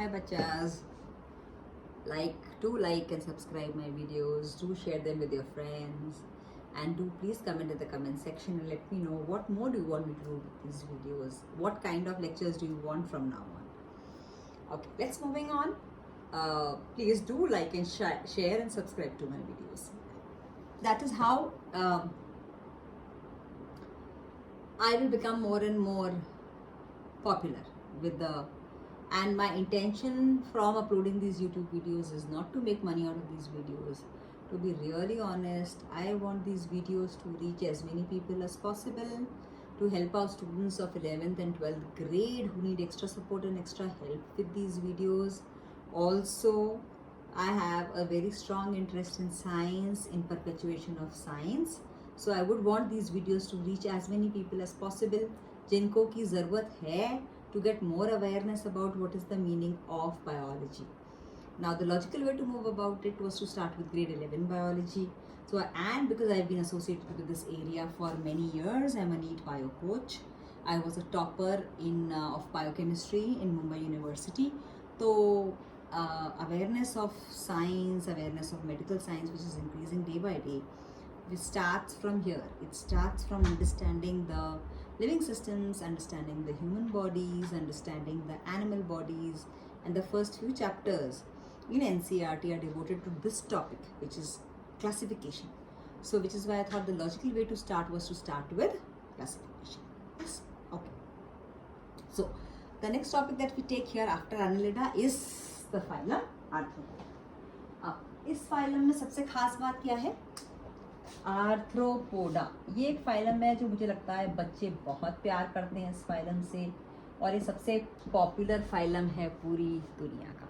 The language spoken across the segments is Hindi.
Hi bachas. Like and subscribe my videos. Do share them with your friends. And do please comment in the comment section and let me know what more do you want me to do with these videos. What kind of lectures do you want from now on? Okay, let's moving on. Please do like and share and subscribe to my videos. That is how I will become more and more popular with the, and my intention from uploading these YouTube videos is not to make money out of these videos. To be really honest, I want these videos to reach as many people as possible, to help our students of 11th and 12th grade who need extra support and extra help with these videos. Also, I have a very strong interest in science, in perpetuation of science. So I would want these videos to reach as many people as possible जिनको की ज़रूरत है to get more awareness about what is the meaning of biology. Now the logical way to move about it was to start with grade 11 biology. So, and because I've been associated with this area for many years, I'm a NEET bio coach. I was a topper in of biochemistry in Mumbai University. So awareness of science, awareness of medical science, which is increasing day by day, it starts from here. It starts from understanding the living systems, understanding the human bodies, understanding the animal bodies, and the first few chapters in NCERT are devoted to this topic, which is classification. So which is why I thought the logical way to start was to start with classification. Yes, okay. So the next topic that we take here after Annelida is the phylum Arthropoda. अब इस फाइलम में सबसे खास बात क्या है? आर्थ्रोपोडा। ये एक फाइलम है जो मुझे लगता है बच्चे बहुत प्यार करते हैं इस फाइलम से, और ये सबसे पॉपुलर फाइलम है पूरी दुनिया का।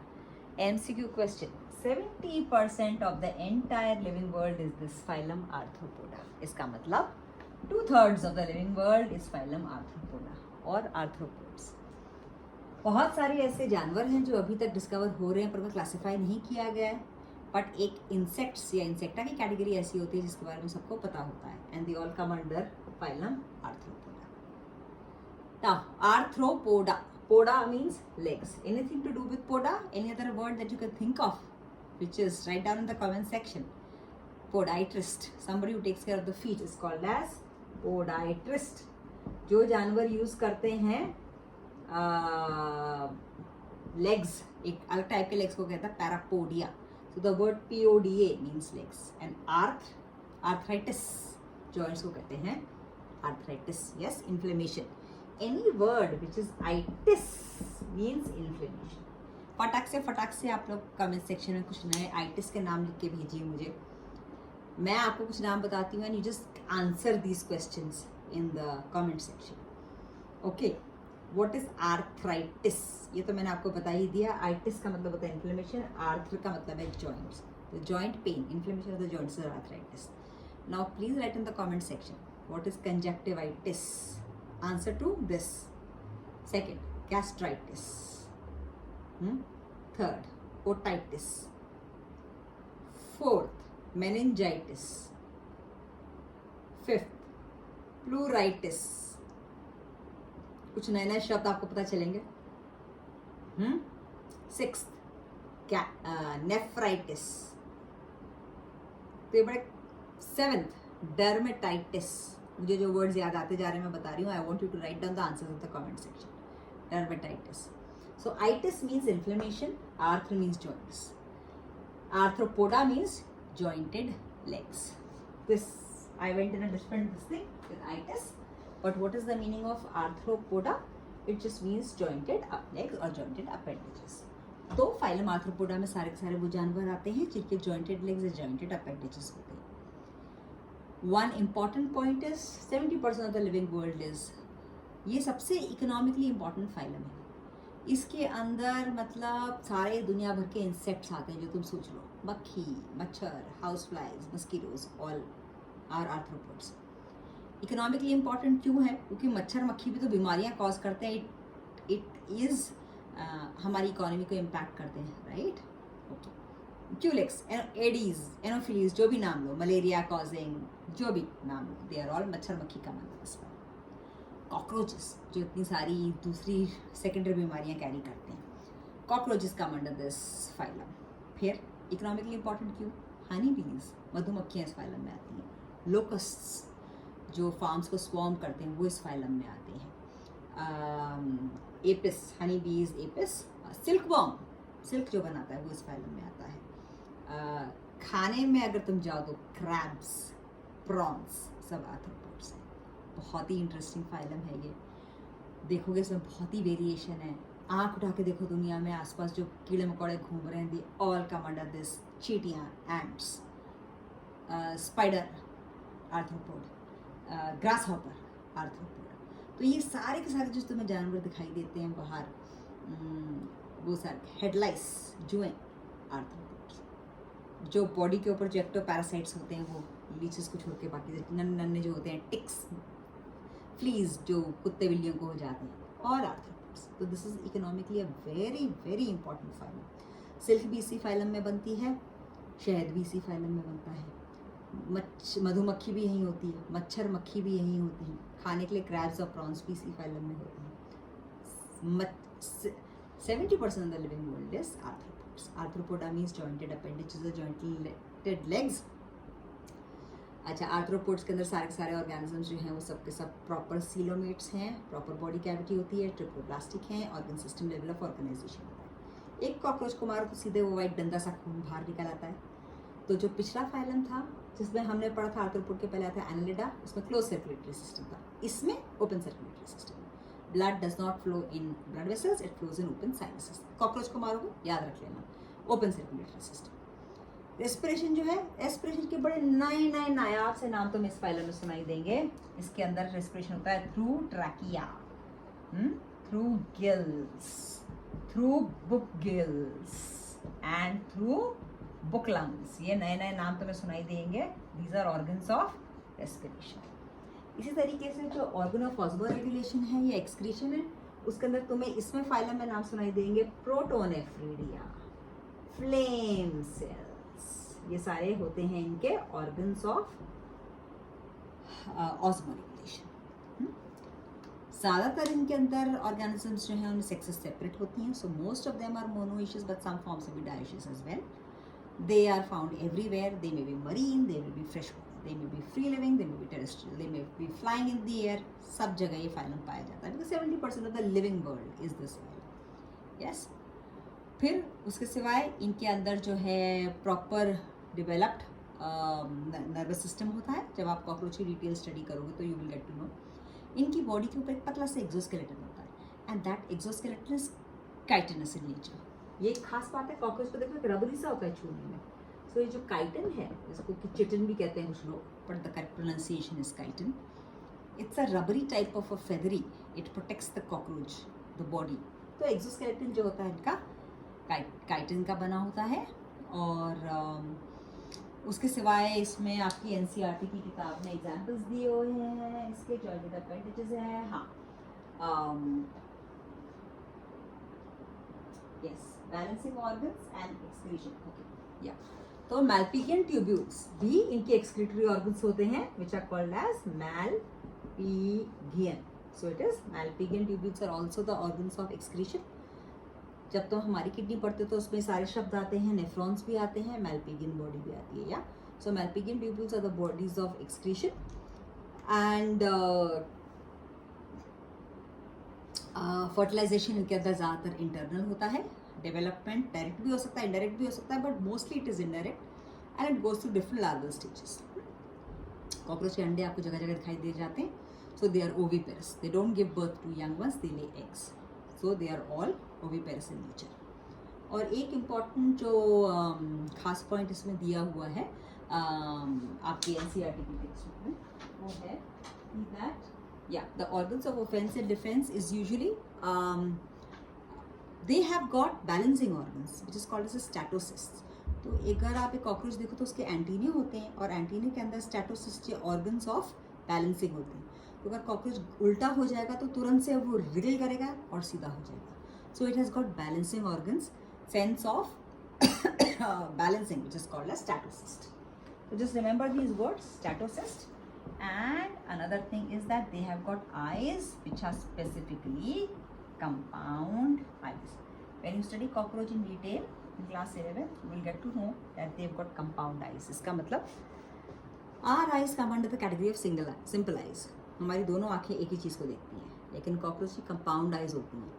MCQ question, 70% of the entire living world is this phylum arthropoda. इसका मतलब 2/3 of the living world is phylum arthropoda और आर्थ्रोपोड्स। बहुत सारे ऐसे जानवर हैं जो अभी तक डिस्कवर हो रहे हैं पर वो क्लासिफाई नहीं किया गया है, बट एक इंसेक्ट्स या इंसेक्टा की कैटेगरी ऐसी होती है जिसके बारे में सबको पता होता है, and they all come under phylum arthropoda. Now arthropoda, poda means legs. Anything to do with poda? Any other word that you can think of, which is write down in the comment section. Podiatrist, somebody who takes care of the feet is called as podiatrist. जो जानवर यूज करते हैं लेग्स, एक अलग टाइप के लेग्स को कहता है parapodia. So the word PODA means legs, and arthritis, joints को कहते हैं arthritis. Yes, inflammation. Any word which is itis means inflammation. फटाक से आप लोग कमेंट सेक्शन में कुछ नए आइटिस के नाम लिख के भेजिए मुझे. मैं आपको कुछ नाम बताती हूँ and you just answer these questions in the comment section. Okay. What is arthritis? ये तो मैंने आपको बता ही दिया. आइटिस का मतलब होता है इन्फ्लेमेशन, आर्थर का मतलब है joints. The joint pain, inflammation of the joints is arthritis. Now please write in the comment section what is conjunctivitis. Answer to this. Second, gastritis. Third, otitis. Fourth, meningitis. Fifth, pleuritis. कुछ नए नए शब्द आपको पता चलेंगे. Sixth, nephritis. तो ये बड़े. Seventh, dermatitis. मुझे जो वर्ड्स याद आते जा रहे हैं मैं बता रही हूँ. I want you to write down the answers in the comment section. Dermatitis. So itis means inflammation, arthr means joints. Arthropoda means jointed legs. This I went in a different thing with itis. But what is the meaning of arthropoda? It just means jointed up legs or jointed appendages. तो फाइलम आर्थ्रोपोडा में सारे के सारे वो जानवर आते हैं जिनके jointed legs या jointed appendages होते हैं. One important point is 70% of the living world is, ये सबसे इकोनॉमिकली इम्पॉर्टेंट फाइलम है. इसके अंदर मतलब सारे दुनिया भर के इंसेक्ट्स आते हैं जो तुम सोच लो. मक्खी, मच्छर, house flies, mosquitoes, all are arthropods. Economically important क्यों है? क्योंकि मच्छर मक्खी भी तो बीमारियां कॉज करते हैं. इट इज़ हमारी इकोनॉमी को इम्पैक्ट करते हैं, right? Okay. Culex, Aedes, Anopheles, जो भी नाम लो, मलेरिया कॉजिंग, जो भी नाम लो, दे आर ऑल मच्छर मक्खी का मतलब इसमें. कॉकरोचेस जो इतनी सारी दूसरी सेकेंडरी बीमारियां कैरी करते हैं. cockroaches come under this phylum. फिर इकोनॉमिकली इंपॉर्टेंट क्यों? हनी बीज, मधुमक्खियाँ इस फाइलम में आती हैं। लोकस्ट्स जो फार्म्स को स्वॉर्म करते हैं वो इस फाइलम में आते हैं। एपिस, हनी बीज, एपिस। सिल्क वॉर्म, सिल्क जो बनाता है वो इस फाइलम में आता है। खाने में अगर तुम जाओ तो क्रैब्स, प्रॉन्स सब आर्थ्रोपोड्स हैं। बहुत ही इंटरेस्टिंग फाइलम है ये। देखोगे इसमें बहुत ही वेरिएशन है। आँख उठा के देखो दुनिया में आसपास जो कीड़े मकोड़े घूम रहे हैं, they all come under this. चींटियाँ, ants, spider arthropod, grasshopper arthropod. तो ये सारे के सारे जो तुम्हें जानवर दिखाई देते हैं बाहर, वो सारे हेडलाइस, जुएं आर्थ्रोपोड्स। जो बॉडी के ऊपर जो एक्टोपैरासाइट्स होते हैं वो लीचेस को छोड़ के बाकी नन्हे जो होते हैं, टिक्स, फ्लीज जो कुत्ते बिल्लियों को हो जाते हैं, और आर्थ्रोपोड्स। तो this is economically a very very important phylum. Silk भी इसी फाइलम में बनती है, शहद भी इसी फाइलम में बनता है, मधुमक्खी भी यहीं होती है, मच्छर मक्खी भी यहीं होती हैं। खाने के लिए क्रैब्स और प्रॉन्स भी इसी फाइलम में होते हैं। 70% of the living world is arthropods. Arthropoda means jointed appendages or jointed legs. अच्छा, आर्थ्रोपोड्स के अंदर सारे के सारे ऑर्गेनिजम्स जो हैं वो सब के सब प्रॉपर सीलोमेट्स हैं, प्रॉपर बॉडी कैविटी होती है, ट्रिप्लोप्लास्टिक हैं, organ system level of organisation होता है। एक कॉकरोच को मारो तो सीधे वो वाइट गंदा सा खून बाहर निकल आता है। तो जो पिछला फाइलम था जिसमें हमने पढ़ा था आर्थ्रोपोड के पहले आता है एनालिडा, उसमें क्लोज सर्कुलेटरी सिस्टम था, इसमें open circulatory system. Blood does not flow in blood vessels, it flows in open sinuses. Cockroach को मारोगे याद रख लेना, ओपन सर्कुलेटरी सिस्टम। रेस्पिरेशन जो है, एस्पिरेशन के बड़े नए नए नायाब से नाम तुम्हें इस फाइलम में सुनाई देंगे। इसके अंदर रेस्पिरेशन होता है through trachea, through gills, through book gills and through book lungs. ये नए नए नाम तुम्हें सुनाई देंगे। These are organs of respiration. इसी तरीके से जो ऑर्गन ऑफ ऑस्मोरेगुलेशन है या एक्सक्रीशन है, उसके अंदर तुम्हें इसमें फाइलम में नाम सुनाई देंगे प्रोटोनेफ्रिडिया, फ्लेम सेल्स। ये सारे होते हैं इनके ऑर्गन्स ऑफ ऑस्मोरेगुलेशन। ज़्यादातर इनके अंदर ऑर्गेनिजम्स जो हैं उनमें सेक्सेस सेपरेट होती हैं। So most of them are monoecious but some forms में भी dioecious as well. They are found everywhere. They may be marine, they may be freshwater, they may be free living, they may be terrestrial, they may be flying in the air. सब जगह ये फाइलम पाया जाता है because 70% of the living world is this way. Yes. फिर उसके सिवाय इनके अंदर जो है प्रॉपर डिवेलप्ड नर्वस सिस्टम होता है। जब आप कॉकरोच की डिटेल स्टडी करोगे तो you will get to know. इनकी बॉडी के ऊपर एक पतला सा एक्सोस्केलेटन होता है and that exoskeleton is chitinous in nature. ये एक खास बात है, कॉकरोच को देखो एक रबरी सा होता है छूने में। सो ये जो काइटन है, इसको चिटन भी कहते हैं कुछ लोग, but the correct pronunciation is chiton. It's a rubbery type of a feathery, it protects the cockroach, the body. तो एक्सोस्केलेटन जो होता है इनका काइटन का बना होता है। और उसके सिवाय इसमें आपकी एनसीईआरटी की किताब में एग्जाम्पल्स दिए हुए हैं इसके, जॉइंटेड अपेंडेजेस है। हाँ, yes, balancing organs and excretion. Okay, yeah. तो Malpighian tubules भी इनके excretory organs होते हैं, which are called as Malpighian. So it is Malpighian tubules are also the organs of excretion. जब तो हमारी किडनी पढ़ते तो उसमें सारे शब्द आते हैं, नेफ्रॉन्स भी आते हैं, Malpighian बॉडी भी आती है, या so Malpighian tubules are the bodies of excretion and fertilisation इनके अंदर ज़्यादातर इंटरनल होता है। डेवलपमेंट डायरेक्ट भी हो सकता है, इनडायरेक्ट भी हो सकता है, but mostly it is indirect and it goes through different larval stages. Cockroach के अंडे आपको जगह जगह दिखाई दे जाते हैं। So they are oviparous, they don't give birth to young ones, they lay eggs. So they are all oviparous in nature. और एक इम्पॉर्टेंट जो खास पॉइंट इसमें दिया हुआ है आपकी एनसीईआरटी की टेक्स्ट में, वो है that the organs of offense and defense is usually they have got balancing organs which is called as a statocysts. तो अगर आप एक कॉकरोच देखो तो उसके एंटीने होते हैं और एंटीने के अंदर स्टैटोसिस्ट या ऑर्गन्स ऑफ बैलेंसिंग होते हैं। तो अगर कॉकरोच उल्टा हो जाएगा तो तुरंत से वो रिगल करेगा और सीधा हो जाएगा। So it has got balancing organs, sense of balancing which is called as statocyst. So just remember these words, statocyst. And another thing is that they have got eyes which are specifically compound eyes. When you study cockroach in detail in class 11, you will get to know that they've got compound eyes. इसका मतलब our eyes come under the category of simple eyes. हमारी दोनों आंखें एक ही चीज़ को देखती हैं, लेकिन कॉकरोच की कंपाउंड आइज होती हैं.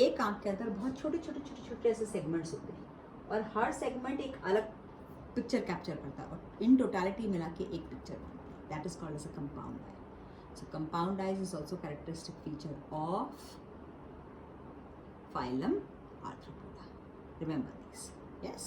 एक आंख के अंदर बहुत छोटे छोटे छोटे छोटे ऐसे सेगमेंट्स होते हैं और हर सेगमेंट एक अलग पिक्चर कैप्चर करता है और इन टोटलिटी मिला के एक पिक्चर बनती है. That is called as a compound eye. So compound eyes is also characteristic feature of phylum Arthropoda. Remember this. Yes.